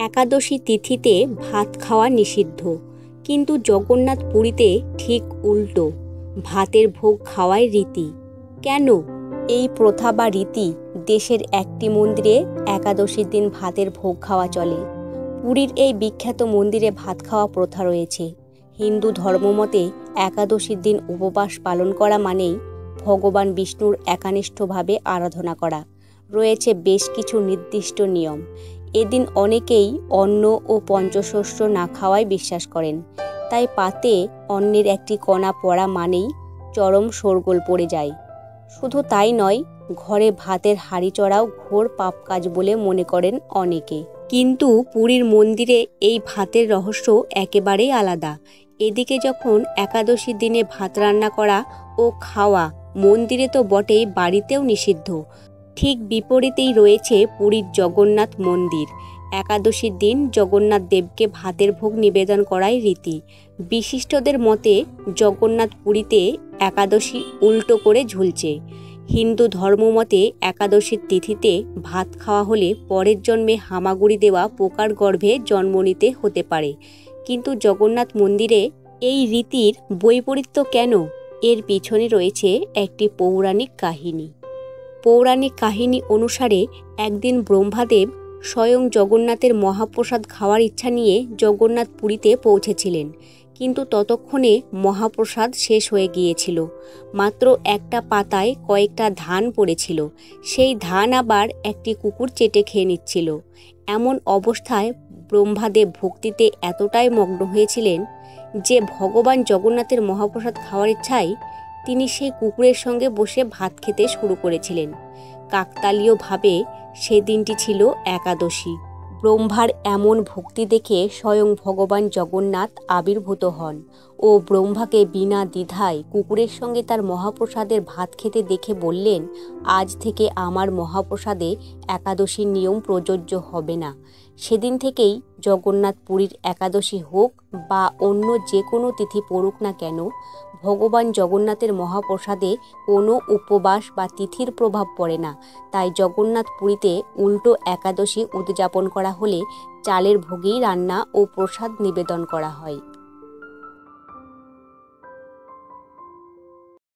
একাদশী তিথিতে ভাত খাওয়া নিষিদ্ধ, কিন্তু জগন্নাথ পুরীতে ঠিক উল্টো, ভাতের ভোগ খাওয়াই রীতি। কেন এই প্রথা বা রীতি? দেশের একটি মন্দিরে একাদশীর দিন ভাতের ভোগ খাওয়া চলে। পুরীর এই বিখ্যাত মন্দিরে ভাত খাওয়া প্রথা রয়েছে। হিন্দু ধর্মমতে একাদশীর দিন উপবাস পালন করা মানেই ভগবান বিষ্ণুর একানিষ্ঠভাবে আরাধনা করা। রয়েছে বেশ কিছু নির্দিষ্ট নিয়ম। এদিন অনেকেই অন্ন ও পঞ্চশস্য না খাওয়ায় বিশ্বাস করেন, তাই পাতে অন্নের একটি কণা পড়া মানেই চরম শোরগোল পড়ে যায়। শুধু তাই নয়, ঘরে ভাতের হাঁড়ি চড়াও ঘোর পাপ কাজ বলে মনে করেন অনেকে। কিন্তু পুরীর মন্দিরে এই ভাতের রহস্য একেবারেই আলাদা। এদিকে যখন একাদশীর দিনে ভাত রান্না করা ও খাওয়া মন্দিরে তো বটেই, বাড়িতেও নিষিদ্ধ। ঠিক বিপরীতেই রয়েছে পুরীর জগন্নাথ মন্দির। একাদশীর দিন জগন্নাথ দেবকে ভাতের ভোগ নিবেদন করাই রীতি। বিশিষ্টদের মতে জগন্নাথ পুরীতে একাদশী উল্টো করে ঝুলছে। হিন্দু ধর্মমতে একাদশীর তিথিতে ভাত খাওয়া হলে পরের জন্মে হামাগুড়ি দেওয়া পোকার গর্ভে জন্ম নিতে হতে পারে। কিন্তু জগন্নাথ মন্দিরে এই রীতির বৈপরীত্য কেন? এর পিছনে রয়েছে একটি পৌরাণিক কাহিনী। পৌরাণিক কাহিনী অনুসারে একদিন ব্রহ্মাদেব স্বয়ং জগন্নাথের মহাপ্রসাদ খাওয়ার ইচ্ছা নিয়ে জগন্নাথ পুরীতে পৌঁছেছিলেন, কিন্তু ততক্ষণে মহাপ্রসাদ শেষ হয়ে গিয়েছিল। মাত্র একটা পাতায় কয়েকটা ধান পড়েছিল। সেই ধান আবার একটি কুকুর চেটে খেয়ে নিচ্ছিল। এমন অবস্থায় ব্রহ্মাদেব ভক্তিতে এতটাই মগ্ন হয়েছিলেন যে ভগবান জগন্নাথের মহাপ্রসাদ খাওয়ার ইচ্ছায় তিনি সেই কুকুরের সঙ্গে বসে ভাত খেতে শুরু করেছিলেন। কাকতালীয়ভাবে সেদিনটি ছিল একাদশী। ব্রহ্মার এমন ভক্তি দেখে স্বয়ং ভগবান জগন্নাথ আবির্ভূত হন ও ব্রহ্মাকে বিনা দ্বিধায় কুকুরের সঙ্গে তার মহাপ্রসাদের ভাত খেতে দেখে বললেন, আজ থেকে আমার মহাপ্রসাদে একাদশীর নিয়ম প্রযোজ্য হবে না। সেদিন থেকেই জগন্নাথ পুরীর একাদশী হোক বা অন্য যে কোনো তিথি পড়ুক না কেন, ভগবান জগন্নাথের মহাপ্রসাদে কোনো উপবাস বা তিথির প্রভাব পড়ে না। তাই জগন্নাথ পুরীতে উল্টো একাদশী উদযাপন করা হলে চালের ভোগেই রান্না ও প্রসাদ নিবেদন করা হয়।